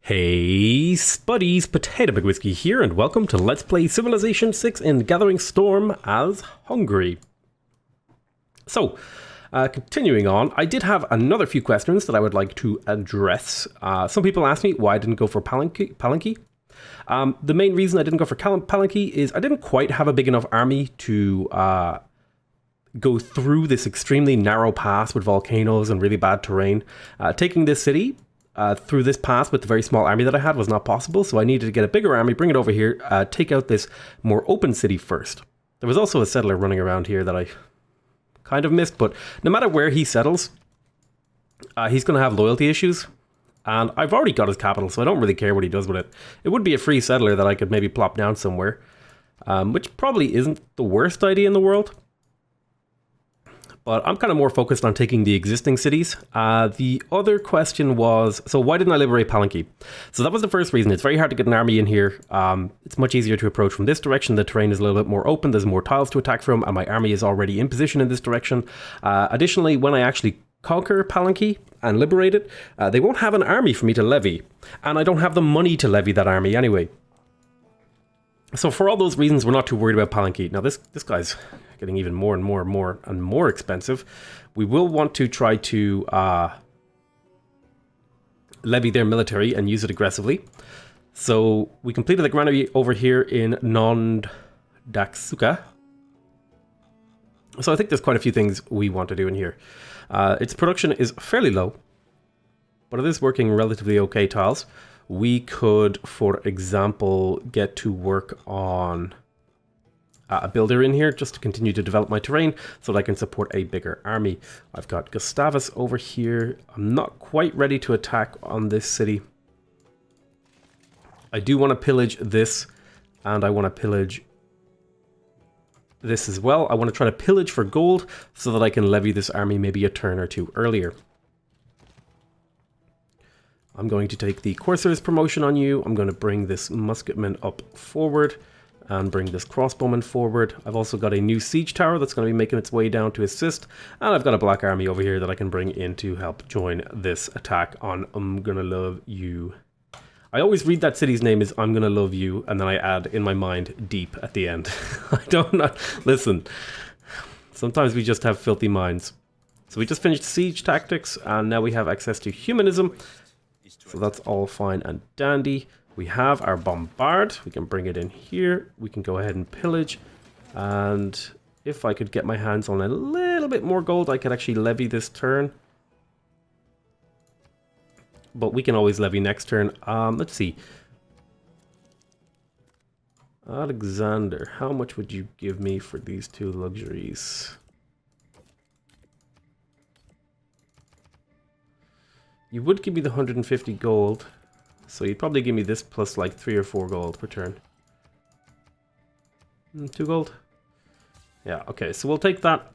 Hey Spuddies, PotatoMcWhiskey here, and welcome to Let's Play Civilization 6 in Gathering Storm as Hungary. So, continuing on, I did have another few questions that I would like to address. Some people asked me why I didn't go for Palanque. The main reason I didn't go for Palanque is I didn't quite have a big enough army to go through this extremely narrow pass with volcanoes and really bad terrain. Taking this city through this pass with the very small army that I had was not possible, so I needed to get a bigger army, bring it over here, take out this more open city first. There was also a settler running around here that I kind of missed, but no matter where he settles, he's going to have loyalty issues, and I've already got his capital, so I don't really care what he does with it. It would be a free settler that I could maybe plop down somewhere, which probably isn't the worst idea in the world. But I'm kind of more focused on taking the existing cities. The other question was, so why didn't I liberate Palanque? So that was the first reason. It's very hard to get an army in here. It's much easier to approach from this direction. The terrain is a little bit more open. There's more tiles to attack from, and my army is already in position in this direction. Additionally, when I actually conquer Palanque and liberate it, they won't have an army for me to levy. And I don't have the money to levy that army anyway. So for all those reasons, we're not too worried about Palanque. Now this guy's getting even more and more expensive. We will want to try to levy their military and use it aggressively. So we completed the granary over here in Nondaksuka. So I think there's quite a few things we want to do in here. Its production is fairly low, but it is working relatively okay tiles. We could, for example, get to work on a builder in here just to continue to develop my terrain so that I can support a bigger army. I've got Gustavus over here. I'm not quite ready to attack on this city. I do want to pillage this, and I want to pillage this as well. I want to try to pillage for gold so that I can levy this army maybe a turn or two earlier. I'm going to take the Courser's promotion on you. I'm going to bring this musketman up forward and bring this crossbowman forward. I've also got a new siege tower that's going to be making its way down to assist. And I've got a black army over here that I can bring in to help join this attack on I'm Gonna Love You. I always read that city's name as I'm Gonna Love You, and then I add in my mind deep at the end. I don't know. Listen, sometimes we just have filthy minds. So we just finished siege tactics, and now we have access to humanism. So that's all fine and dandy. We have our bombard. We can bring it in here. We can go ahead and pillage. And if I could get my hands on a little bit more gold, I could actually levy this turn. But we can always levy next turn. Let's see. Alexander, how much would you give me for these two luxuries? You would give me the 150 gold, so you'd probably give me this plus like 3 or 4 gold per turn. 2 gold? Yeah, okay, so we'll take that.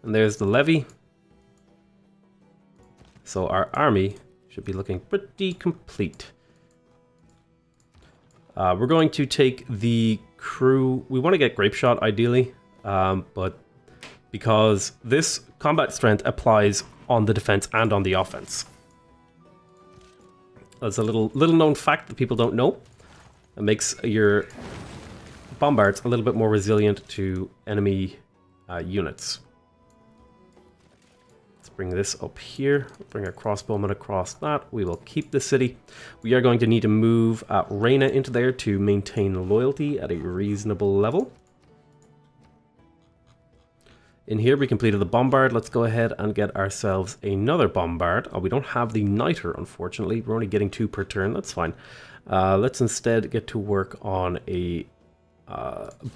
And there's the levy. So our army should be looking pretty complete. We're going to take the crew. We want to get grape shot ideally, but because this combat strength applies on the defense and on the offense. That's a little known fact that people don't know. It makes your bombards a little bit more resilient to enemy units. Let's bring this up here. Bring our crossbowman across that. We will keep the city. We are going to need to move Reina into there to maintain loyalty at a reasonable level. In here, we completed the bombard. Let's go ahead and get ourselves another bombard. Oh, we don't have the niter, unfortunately. We're only getting 2 per turn. That's fine. Let's instead get to work on a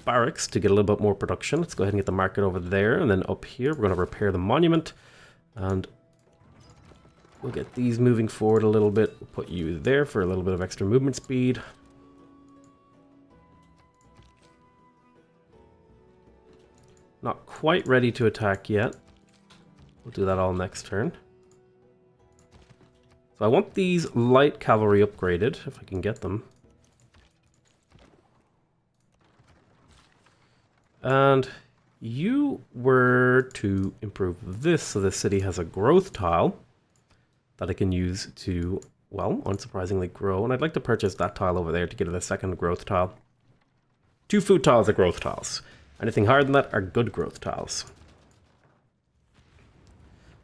barracks to get a little bit more production. Let's go ahead and get the market over there. And then up here, we're going to repair the monument. And we'll get these moving forward a little bit. We'll put you there for a little bit of extra movement speed. Not quite ready to attack yet. We'll do that all next turn. So I want these light cavalry upgraded, if I can get them. And you were to improve this so the city has a growth tile. that I can use to, well, unsurprisingly grow. And I'd like to purchase that tile over there to get it a second growth tile. 2 food tiles are growth tiles. Anything higher than that are good growth tiles.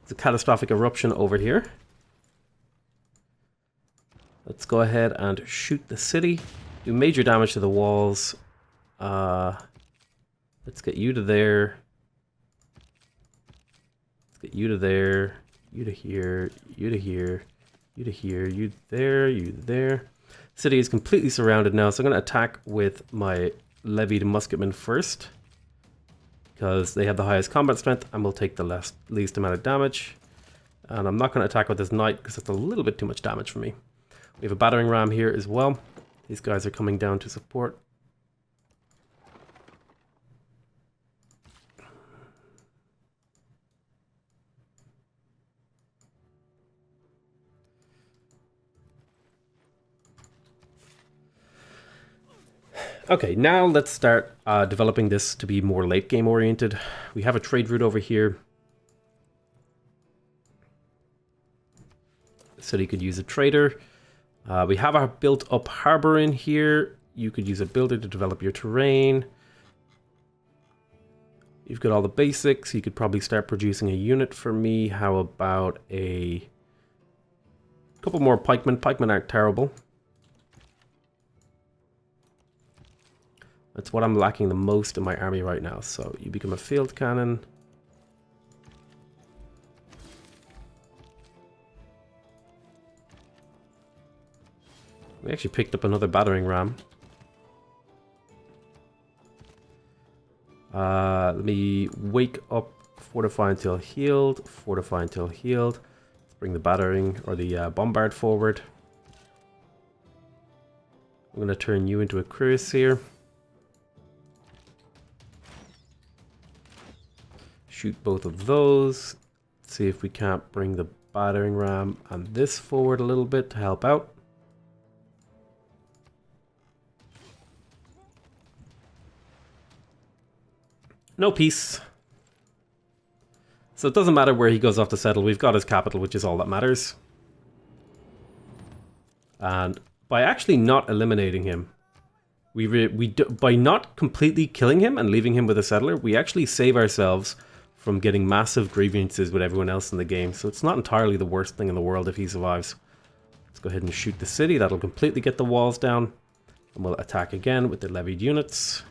It's a catastrophic eruption over here. Let's go ahead and shoot the city. Do major damage to the walls. Let's get you to there. Let's get you to there. You to here. You to here. You to here. You there. You there. City is completely surrounded now, so I'm going to attack with my levied musketmen first, because they have the highest combat strength and will take the least amount of damage. And I'm not going to attack with this knight because it's a little bit too much damage for me. We have a battering ram here as well. These guys are coming down to support. Okay, now let's start developing this to be more late game oriented. We have a trade route over here. The city could use a trader. We have a built up harbor in here. You could use a builder to develop your terrain. You've got all the basics. You could probably start producing a unit for me. How about a couple more pikemen? Pikemen aren't terrible. That's what I'm lacking the most in my army right now. So you become a field cannon. We actually picked up another battering ram. Let me wake up, fortify until healed, fortify until healed. Let's bring the battering or the bombard forward. I'm going to turn you into a cuirassier. Shoot both of those. See if we can't bring the battering ram and this forward a little bit to help out. No peace. So it doesn't matter where he goes off to settle. We've got his capital, which is all that matters. And by actually not eliminating him, by not completely killing him and leaving him with a settler, we actually save ourselves from getting massive grievances with everyone else in the game. So it's not entirely the worst thing in the world if he survives. Let's go ahead and shoot the city. That'll completely get the walls down. And we'll attack again with the levied units.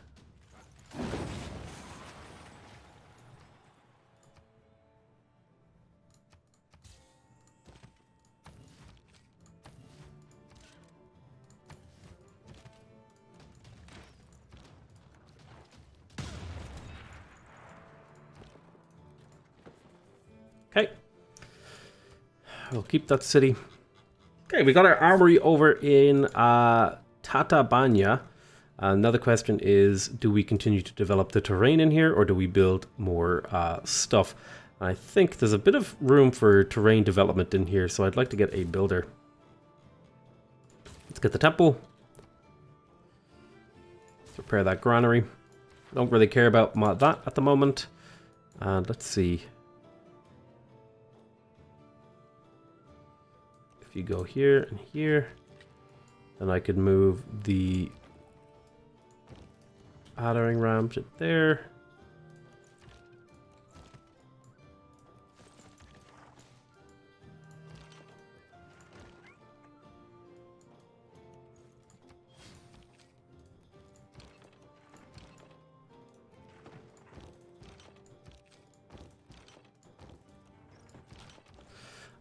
Okay. We'll keep that city. Okay, we got our armory over in Tatabanya. Another question is, do we continue to develop the terrain in here, or do we build more stuff? I think there's a bit of room for terrain development in here, so I'd like to get a builder. Let's get the temple. Let's repair that granary. Don't really care about that at the moment. And let's see. If you go here and here, then I could move the battering ram to there.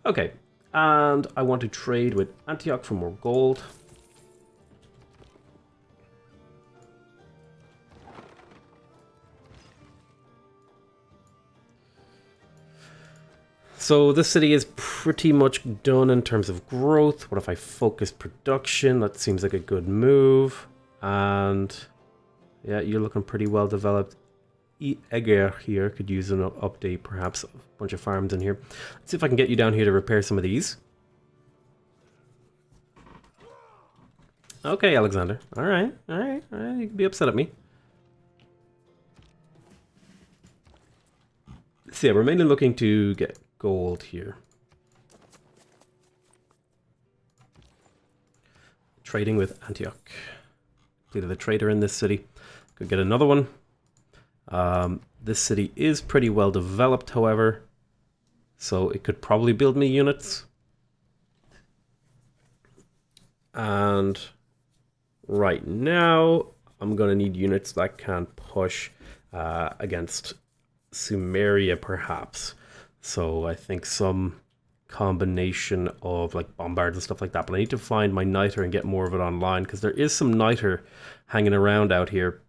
Okay. And I want to trade with Antioch for more gold. So this city is pretty much done in terms of growth. What if I focus production? That seems like a good move. And yeah, you're looking pretty well developed. Eger here could use an update, perhaps a bunch of farms in here. Let's see if I can get you down here to repair some of these. Okay, Alexander. All right. You can be upset at me. So yeah, we're mainly looking to get gold here. Trading with Antioch. Completed a trader in this city. Could get another one. This city is pretty well developed, however, so it could probably build me units. And right now, I'm going to need units that can push against Sumeria, perhaps. So I think some combination of like bombards and stuff like that. But I need to find my niter and get more of it online, because there is some niter hanging around out here.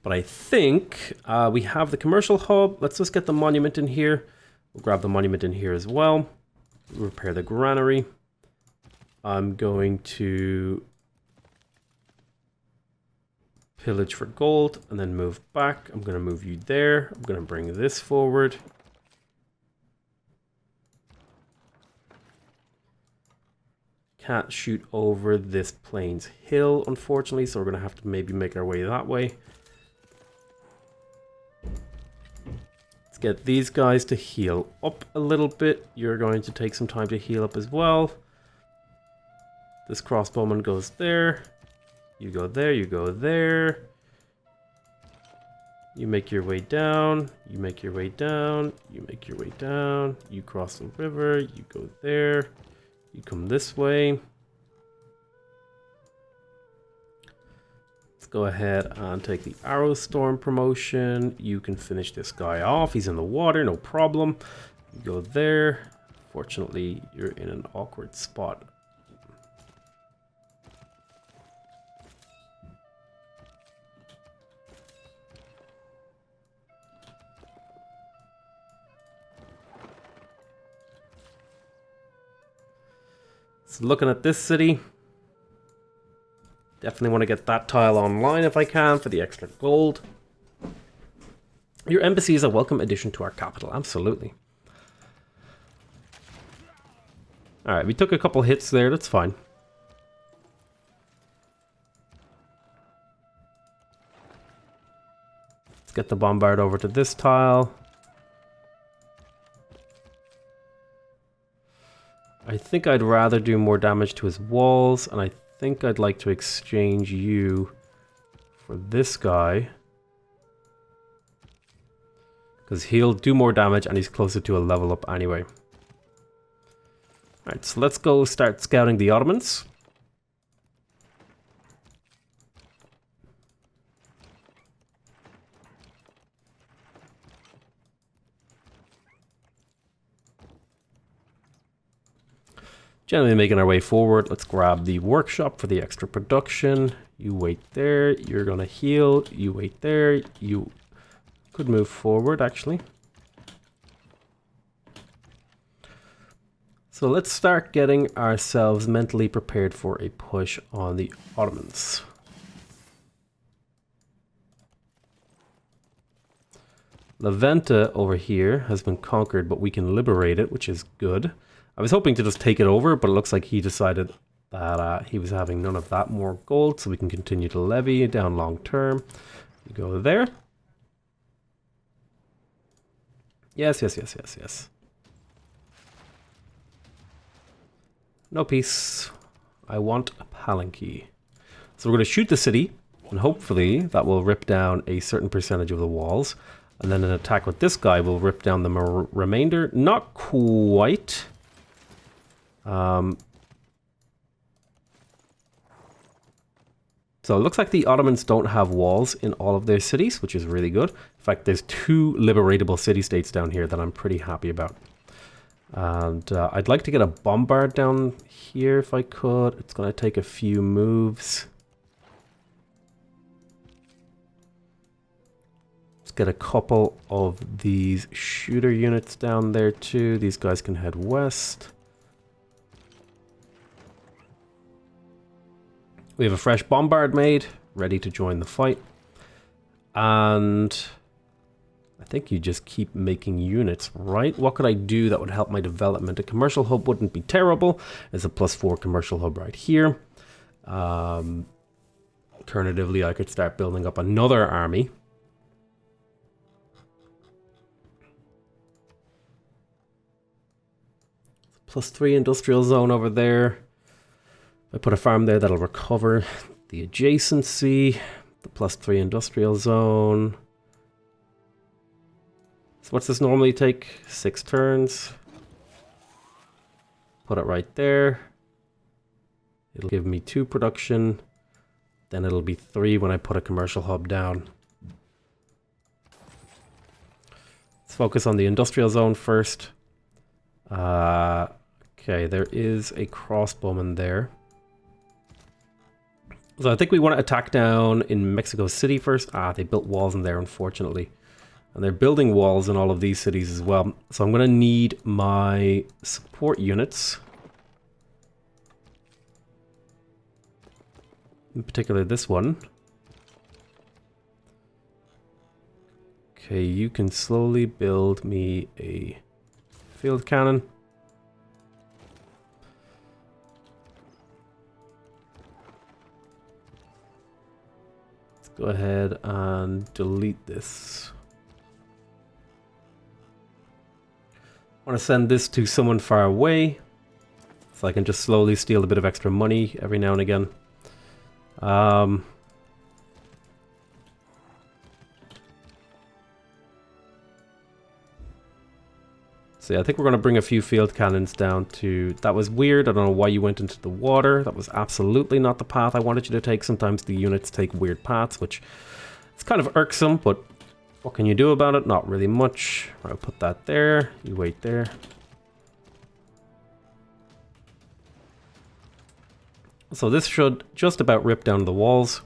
But I think we have the commercial hub. Let's just get the monument in here. We'll grab the monument in here as well. Repair the granary. I'm going to pillage for gold and then move back. I'm going to move you there. I'm going to bring this forward. Can't shoot over this plains hill, unfortunately, so we're going to have to maybe make our way that way. Let's get these guys to heal up a little bit. You're going to take some time to heal up as well. This crossbowman goes there. You go there, you go there. You make your way down. You make your way down. You make your way down. You cross the river. You go there. You come this way. Let's go ahead and take the Arrow Storm promotion. You can finish this guy off. He's in the water, no problem. You go there. Fortunately, you're in an awkward spot. So looking at this city, definitely want to get that tile online if I can for the extra gold. Your embassy is a welcome addition to our capital, absolutely. Alright, we took a couple hits there, that's fine. Let's get the bombard over to this tile. I think I'd rather do more damage to his walls, and I think I'd like to exchange you for this guy. Because he'll do more damage and he's closer to a level up anyway. Alright, so let's go start scouting the Ottomans. Generally making our way forward. Let's grab the workshop for the extra production. You wait there. You're going to heal. You wait there. You could move forward, actually. So let's start getting ourselves mentally prepared for a push on the Ottomans. Levanta over here has been conquered, but we can liberate it, which is good. I was hoping to just take it over, but it looks like he decided that he was having none of that more gold, so we can continue to levy down long term. You go there. Yes, yes, yes, yes, yes. No peace. I want a palanquin. So we're going to shoot the city, and hopefully that will rip down a certain percentage of the walls. And then an attack with this guy will rip down the remainder. Not quite. So it looks like the Ottomans don't have walls in all of their cities, which is really good. In fact, there's 2 liberatable city-states down here that I'm pretty happy about. And I'd like to get a bombard down here if I could. It's going to take a few moves. Let's get a couple of these shooter units down there too. These guys can head west. We have a fresh bombard made, ready to join the fight. And I think you just keep making units, right? What could I do that would help my development? A commercial hub wouldn't be terrible. There's a +4 commercial hub right here. Alternatively, I could start building up another army. +3 industrial zone over there. If I put a farm there, that'll recover the adjacency. The +3 industrial zone. So what's this normally take? 6 turns. Put it right there. It'll give me 2 production. Then it'll be 3 when I put a commercial hub down. Let's focus on the industrial zone first. Okay, there is a crossbowman there. So I think we want to attack down in Mexico City first. They built walls in there, unfortunately. And they're building walls in all of these cities as well. So I'm going to need my support units. In particular, this one. Okay, you can slowly build me a field cannon. Let's go ahead and delete this. I want to send this to someone far away, so I can just slowly steal a bit of extra money every now and again. So yeah, I think we're going to bring a few field cannons down to... That was weird. I don't know why you went into the water. That was absolutely not the path I wanted you to take. Sometimes the units take weird paths, which it's kind of irksome, but what can you do about it? Not really much. I'll put that there. You wait there. So this should just about rip down the walls.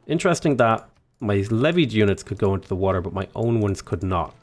Interesting that my levied units could go into the water, but my own ones could not.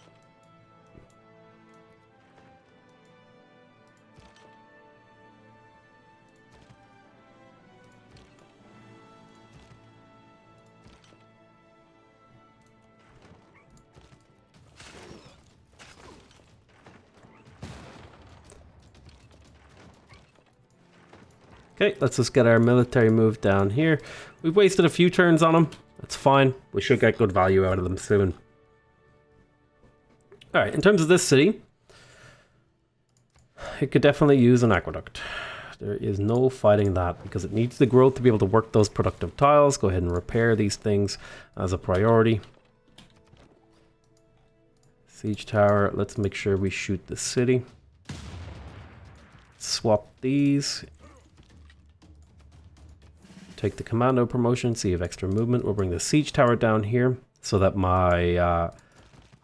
Okay, let's just get our military move down here. We've wasted a few turns on them. That's fine. We should get good value out of them soon. Alright, in terms of this city, it could definitely use an aqueduct. There is no fighting that because it needs the growth to be able to work those productive tiles. Go ahead and repair these things as a priority. Siege tower, let's make sure we shoot the city. Swap these. Take the commando promotion, see if extra movement. We'll bring the siege tower down here so that my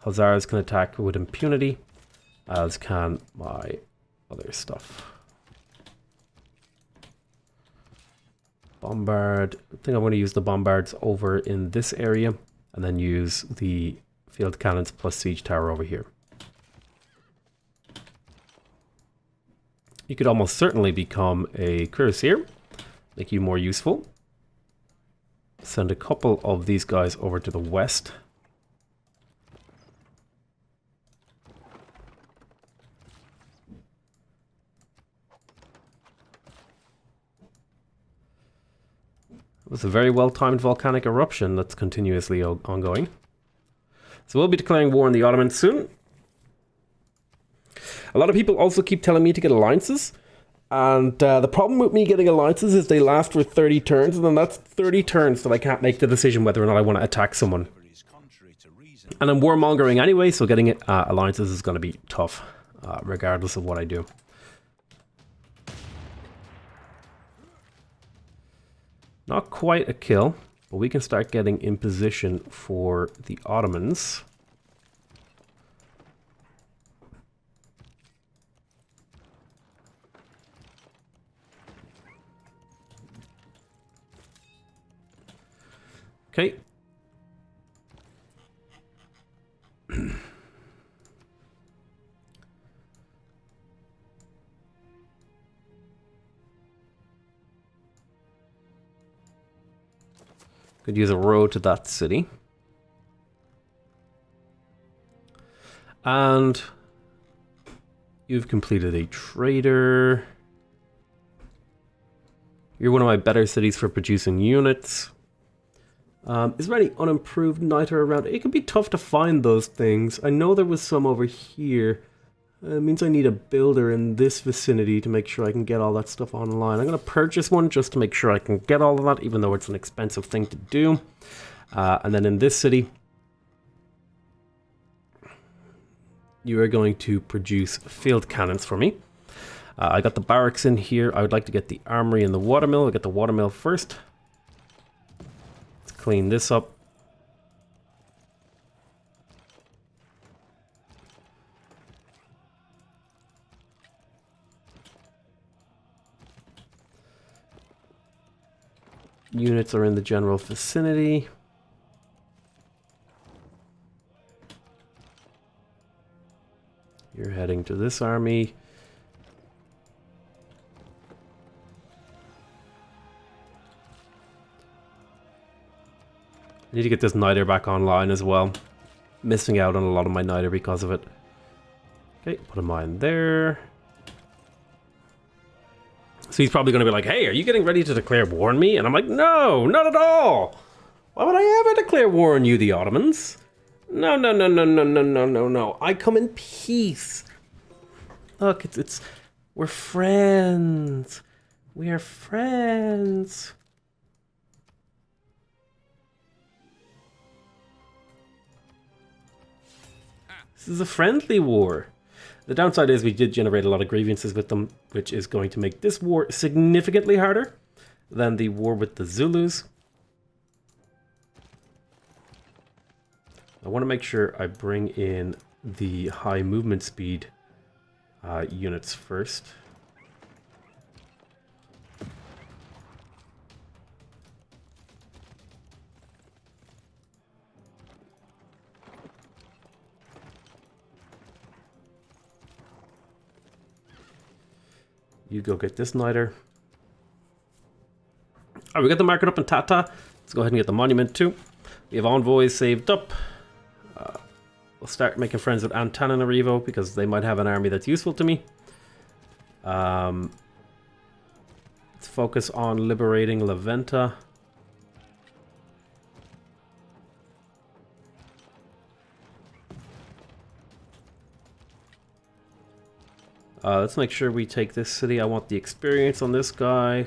hussars can attack with impunity, as can my other stuff. Bombard. I think I'm going to use the bombards over in this area and then use the field cannons plus siege tower over here. You could almost certainly become a cuirassier, make you more useful. Send a couple of these guys over to the west. It was a very well-timed volcanic eruption that's continuously ongoing. So we'll be declaring war on the Ottomans soon. A lot of people also keep telling me to get alliances. And the problem with me getting alliances is they last for 30 turns, and then that's 30 turns that I can't make the decision whether or not I want to attack someone. And I'm warmongering anyway, so getting alliances is going to be tough, regardless of what I do. Not quite a kill, but we can start getting in position for the Ottomans. Okay. Could use a road to that city. And you've completed a trader. You're one of my better cities for producing units. Is there any unimproved niter around? It can be tough to find those things. I know there was some over here. It means I need a builder in this vicinity to make sure I can get all that stuff online. I'm going to purchase one just to make sure I can get all of that, even though it's an expensive thing to do. And then in this city, you are going to produce field cannons for me. I got the barracks in here. I would like to get the armory and the watermill. I'll get the watermill first. Let's clean this up. Units are in the general vicinity. You're heading to this army. I need to get this niter back online as well. Missing out on a lot of my niter because of it. Okay, put a mine there. So he's probably going to be like, hey, are you getting ready to declare war on me? And I'm like, no, not at all. Why would I ever declare war on you, the Ottomans? No, no, no, no, no, no, no, no, no. I come in peace. Look, we're friends. We are friends. This is a friendly war. The downside is we did generate a lot of grievances with them, which is going to make this war significantly harder than the war with the Zulus. I want to make sure I bring in the high movement speed units first. You go get this niter. Alright, we got the market up in Tata. Let's go ahead and get the monument too. We have envoys saved up. We'll start making friends with Antananarivo because they might have an army that's useful to me. Let's focus on liberating La Venta. Let's make sure we take this city. I want the experience on this guy.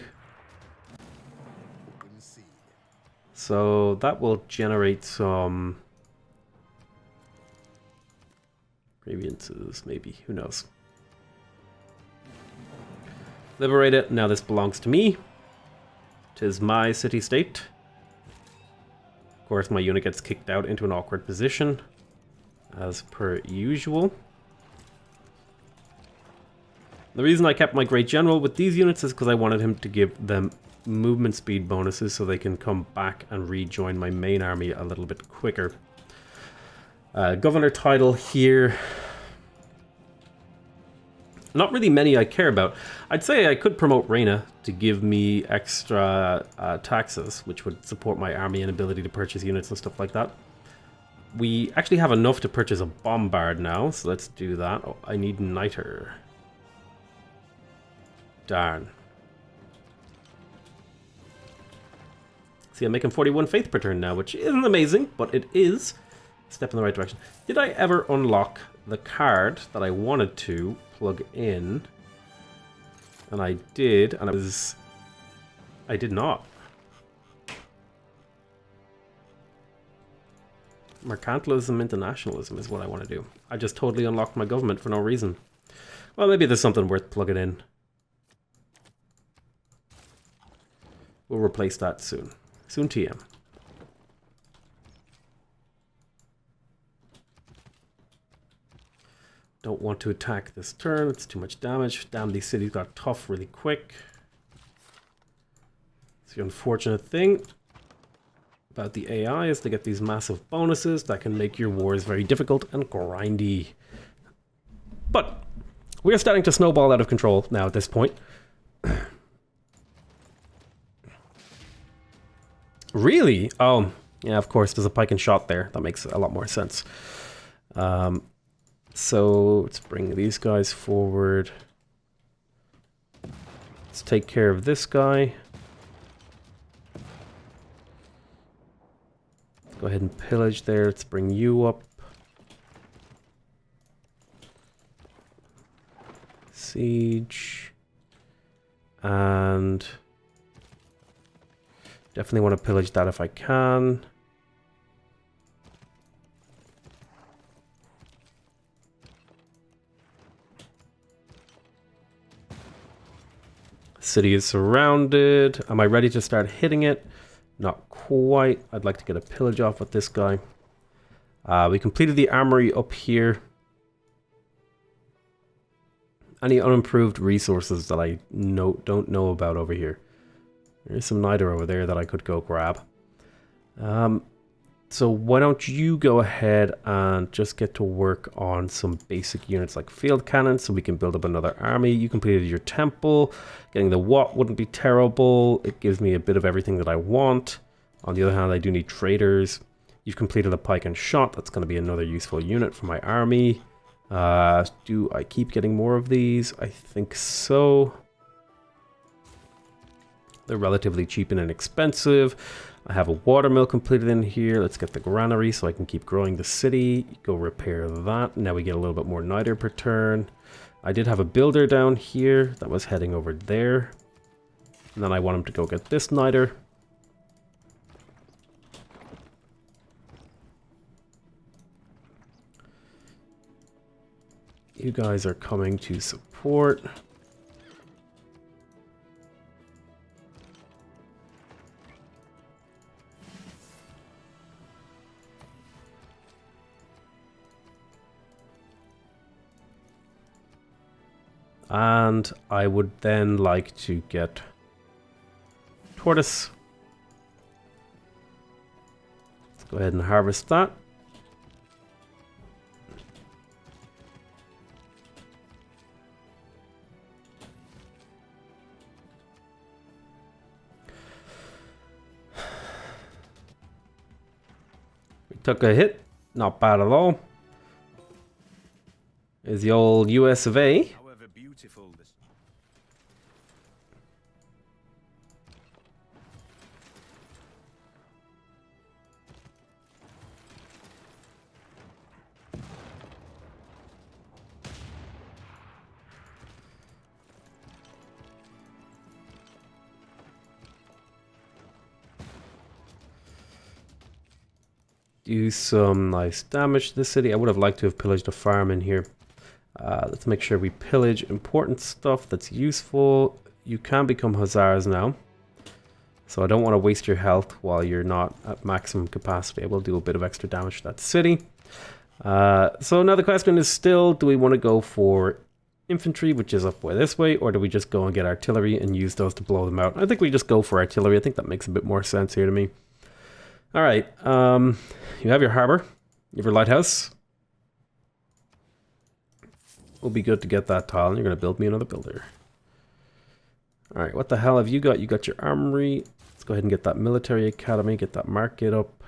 So that will generate some grievances, maybe. Who knows? Liberate it. Now this belongs to me. 'Tis my city-state. Of course, my unit gets kicked out into an awkward position, as per usual. The reason I kept my Great General with these units is because I wanted him to give them movement speed bonuses so they can come back and rejoin my main army a little bit quicker. Governor title here. Not really many I care about. I'd say I could promote Reina to give me extra taxes, which would support my army and ability to purchase units and stuff like that. We actually have enough to purchase a bombard now, so let's do that. Oh, I need niter. Darn. See, I'm making 41 faith per turn now, which isn't amazing, but it is a step in the right direction. Did I ever unlock the card that I wanted to plug in? And I did, and it was... I did not. Mercantilism, internationalism is what I want to do. I just totally unlocked my government for no reason. Well, maybe there's something worth plugging in. We'll replace that soon. Soon TM. Don't want to attack this turn. It's too much damage. Damn, these cities got tough really quick. It's the unfortunate thing about the AI is they get these massive bonuses that can make your wars very difficult and grindy. But we're starting to snowball out of control now at this point. Really? Oh, yeah, of course, there's a pike and shot there. That makes a lot more sense. So let's bring these guys forward. Let's take care of this guy. Let's go ahead and pillage there. Let's bring you up. Siege. And definitely want to pillage that if I can. City is surrounded. Am I ready to start hitting it? Not quite. I'd like to get a pillage off with this guy. We completed the armory up here. Any unimproved resources that I don't know about over here? There's some niter over there that I could go grab. So why don't you go ahead and just get to work on some basic units like field cannons so we can build up another army. You completed your temple. Getting the what wouldn't be terrible. It gives me a bit of everything that I want. On the other hand, I do need traders. You've completed a pike and shot. That's going to be another useful unit for my army. Do I keep getting more of these? I think so. They're relatively cheap and inexpensive. I have a watermill completed in here. Let's get the granary so I can keep growing the city. Go repair that. Now we get a little bit more niter per turn. I did have a builder down here that was heading over there. And then I want him to go get this niter. You guys are coming to support. And I would then like to get tortoise. Let's go ahead and harvest that. We took a hit, not bad at all. Is the old US of A. Beautiful. Do some nice damage to the city. I would have liked to have pillaged a farm in here. Let's make sure we pillage important stuff that's useful. You can become hussars now. So I don't want to waste your health while you're not at maximum capacity. I will do a bit of extra damage to that city. So now the question is still, do we want to go for infantry, which is up by this way, or do we just go and get artillery and use those to blow them out? I think we just go for artillery. I think that makes a bit more sense here to me. All right. You have your harbor. You have your lighthouse. Will be good to get that tile, and you're going to build me another builder. All right, what the hell have you got? You got your armory. Let's go ahead and get that military academy, get that market up.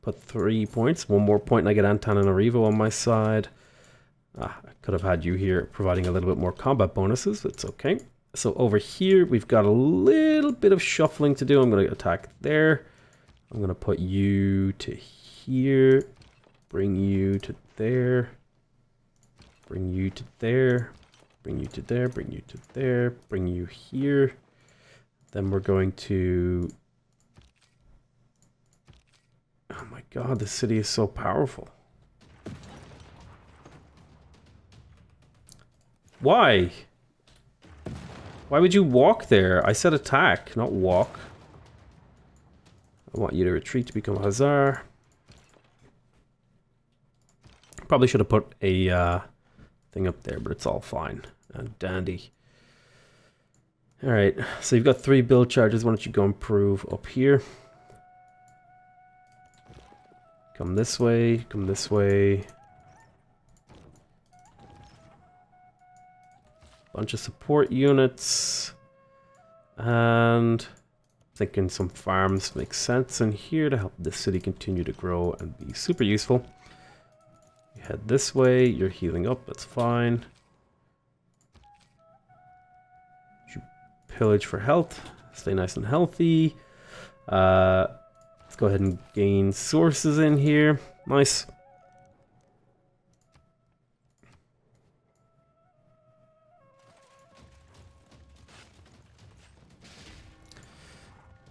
Put 3 points. 1 more point and I get Antananarivo on my side. I could have had you here providing a little bit more combat bonuses. It's okay. So over here, we've got a little bit of shuffling to do. I'm going to attack there. I'm going to put you to here. Bring you to there. Bring you to there. Bring you to there. Bring you to there. Bring you here. Then we're going to... Oh my god, this city is so powerful. Why? Why would you walk there? I said attack, not walk. I want you to retreat to become a Hussar. Probably should have put a thing up there, but it's all fine and dandy. Alright, so you've got 3 build charges. Why don't you go improve up here? Come this way, come this way. Bunch of support units. And thinking some farms make sense in here to help this city continue to grow and be super useful. You head this way, you're healing up, that's fine. You pillage for health, stay nice and healthy. Let's go ahead and gain sources in here. Nice.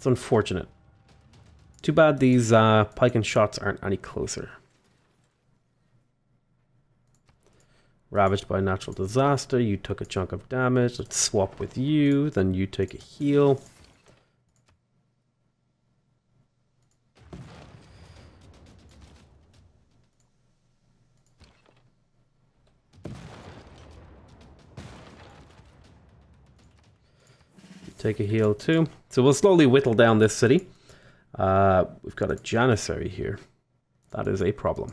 It's unfortunate. Too bad these pike and shots aren't any closer. Ravaged by natural disaster. You took a chunk of damage. Let's swap with you. Then you take a heal. Take a heal too. So we'll slowly whittle down this city. We've got a Janissary here. That is a problem.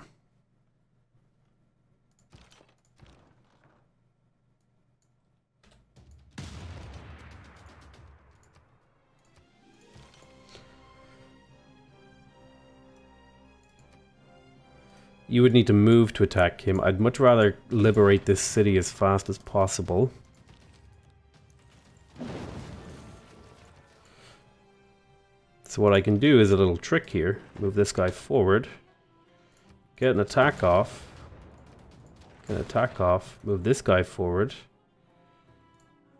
You would need to move to attack him. I'd much rather liberate this city as fast as possible. So what I can do is a little trick here. Move this guy forward. Get an attack off. Get an attack off. Move this guy forward.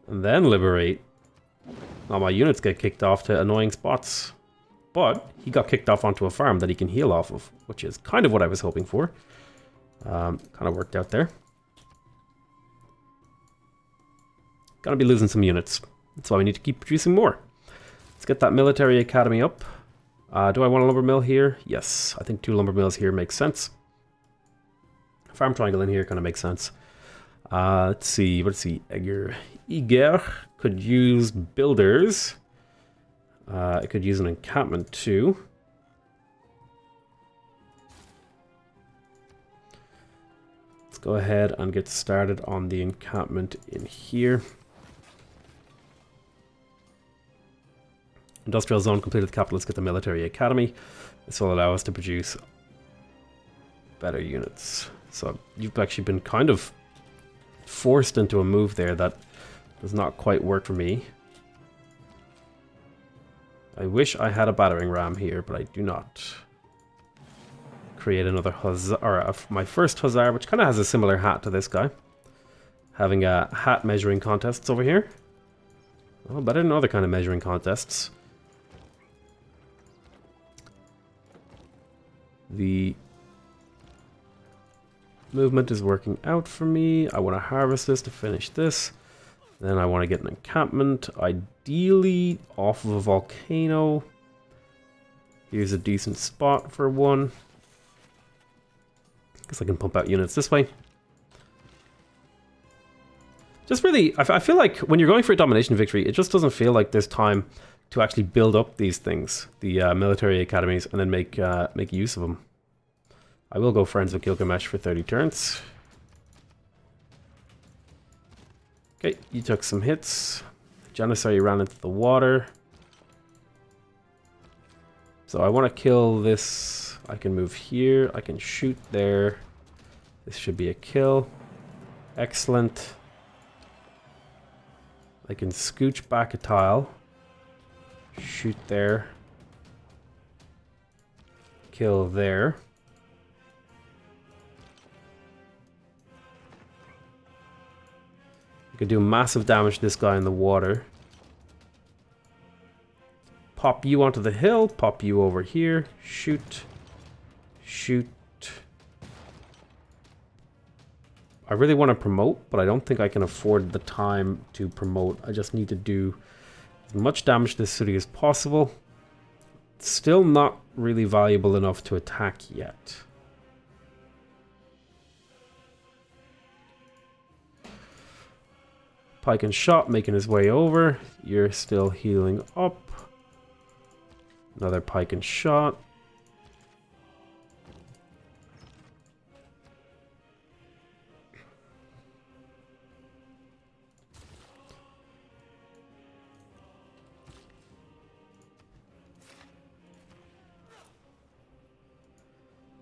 And then liberate. Now my units get kicked off to annoying spots. But he got kicked off onto a farm that he can heal off of. Which is kind of what I was hoping for. Kind of worked out there. Gonna be losing some units. That's why we need to keep producing more. Let's get that military academy up. Do I want a lumber mill here? Yes, I think 2 lumber mills here makes sense. Farm triangle in here kind of makes sense. Let's see, Eger could use builders. It could use an encampment too. Let's go ahead and get started on the encampment in here. Industrial zone completed the capital. Let's get the military academy. This will allow us to produce better units. So you've actually been kind of forced into a move there that does not quite work for me. I wish I had a battering ram here, but I do not. Create another hussar, or my first hussar, which kind of has a similar hat to this guy. Having a hat measuring contests over here. Oh, better than other kind of measuring contests. The movement is working out for me. I want to harvest this to finish this. Then I want to get an encampment, ideally off of a volcano. Here's a decent spot for one. Guess I can pump out units this way. Just really, I feel like when you're going for a domination victory, it just doesn't feel like there's time to actually build up these things, the military academies, and then make use of them. I will go friends with Gilgamesh for 30 turns. Okay, you took some hits. Janissary ran into the water. So I want to kill this. I can move here. I can shoot there. This should be a kill. Excellent. I can scooch back a tile. Shoot there. Kill there. I could do massive damage to this guy in the water. Pop you onto the hill. Pop you over here. Shoot. Shoot. I really want to promote, but I don't think I can afford the time to promote. I just need to do as much damage to this city as possible. It's still not really valuable enough to attack yet. Pike and shot making his way over. You're still healing up. Another pike and shot.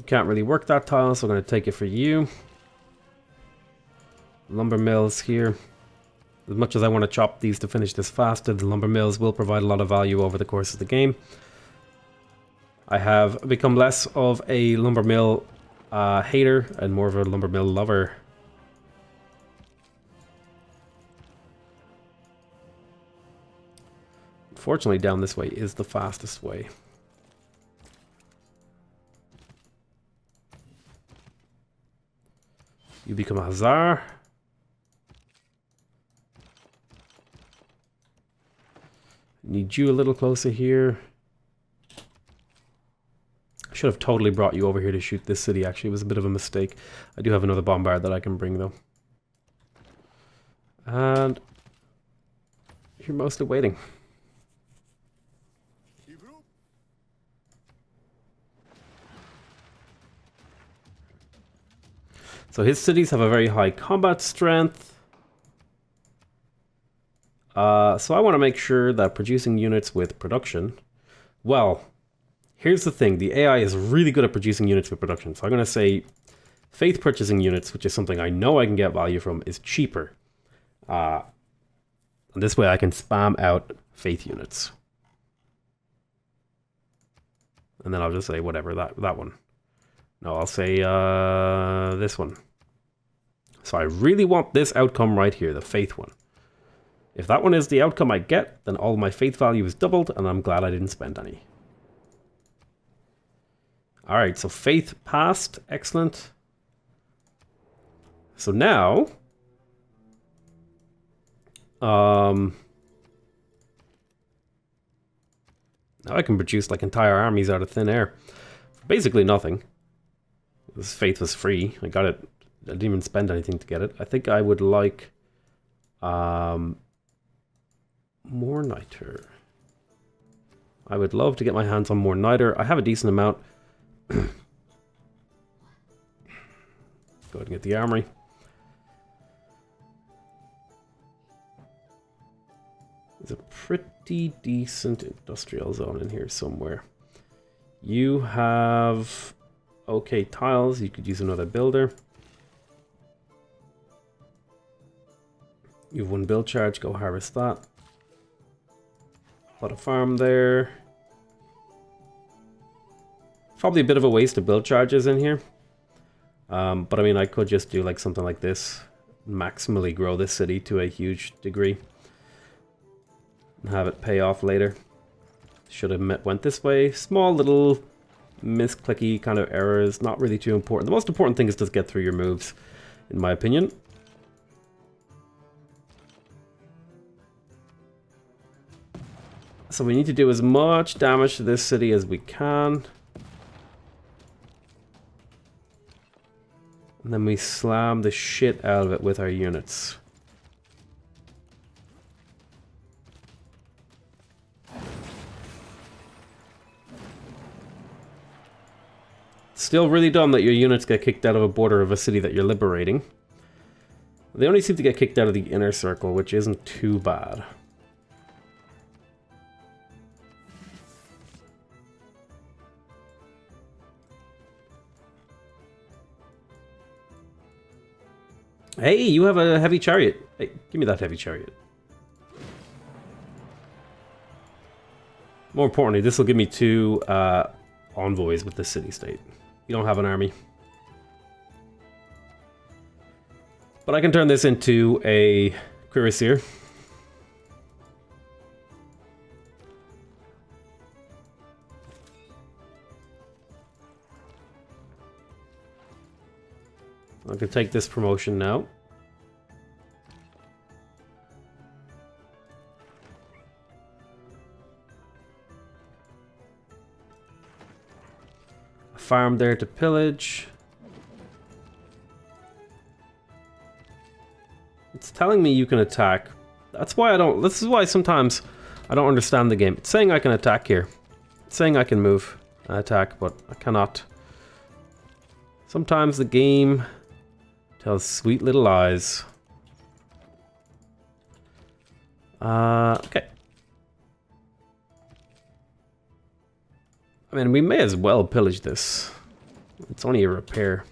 Can't really work that tile, so I'm going to take it for you. Lumber mills here. As much as I want to chop these to finish this faster, the lumber mills will provide a lot of value over the course of the game. I have become less of a lumber mill hater and more of a lumber mill lover. Fortunately, down this way is the fastest way. You become a Hussar. Need you a little closer here. I should have totally brought you over here to shoot this city, actually. It was a bit of a mistake. I do have another bombard that I can bring, though. And you're mostly waiting. So his cities have a very high combat strength. So I want to make sure that producing units with production... Well, here's the thing. The AI is really good at producing units with production. So I'm going to say faith purchasing units, which is something I know I can get value from, is cheaper. And this way I can spam out faith units. And then I'll just say whatever, that one. No, I'll say this one. So I really want this outcome right here, the faith one. If that one is the outcome I get, then all my faith value is doubled, and I'm glad I didn't spend any. Alright, so faith passed. Excellent. So now... now I can produce like entire armies out of thin air. Basically nothing. This faith was free. I got it. I didn't even spend anything to get it. I think I would like more niter. I would love to get my hands on more niter. I have a decent amount. Go ahead and get the armory. There's a pretty decent industrial zone in here somewhere. You have okay tiles. You could use another builder. You have one build charge. Go harvest that. Put a farm there. Probably a bit of a waste of build charges in here. But I mean, I could just do like something like this. Maximally grow this city to a huge degree. And have it pay off later. Should have went this way. Small little misclicky kind of errors. Not really too important. The most important thing is just get through your moves, in my opinion. So we need to do as much damage to this city as we can. And then we slam the shit out of it with our units. Still really dumb that your units get kicked out of a border of a city that you're liberating. They only seem to get kicked out of the inner circle, which isn't too bad. Hey, you have a heavy chariot. Hey, give me that heavy chariot. More importantly, this will give me 2 envoys with the city-state. You don't have an army. But I can turn this into a cuirassier. I can take this promotion now. A farm there to pillage. It's telling me you can attack. That's why I don't... This is why sometimes I don't understand the game. It's saying I can attack here. It's saying I can move and attack, but I cannot. Sometimes the game tells sweet little lies. Okay. I mean, we may as well pillage this. It's only a repair.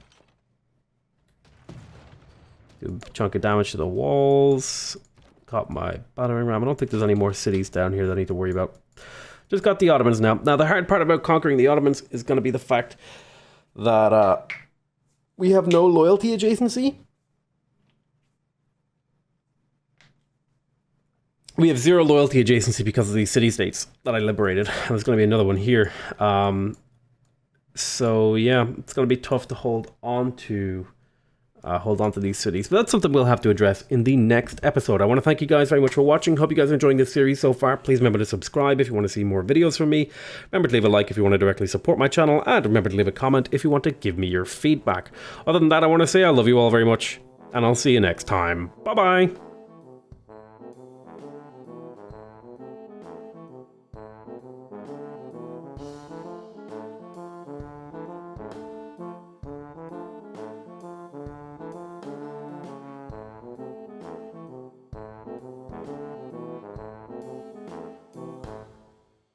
Do a chunk of damage to the walls. Got my battering ram. I don't think there's any more cities down here that I need to worry about. Just got the Ottomans now. Now, the hard part about conquering the Ottomans is going to be the fact that we have no loyalty adjacency. We have 0 loyalty adjacency because of these city-states that I liberated. There's going to be another one here. So yeah, it's going to be tough to hold on to these cities. But that's something we'll have to address in the next episode. I want to thank you guys very much for watching. Hope you guys are enjoying this series so far. Please remember to subscribe if you want to see more videos from me. Remember to leave a like if you want to directly support my channel. And remember to leave a comment if you want to give me your feedback. Other than that, I want to say I love you all very much. And I'll see you next time. Bye-bye.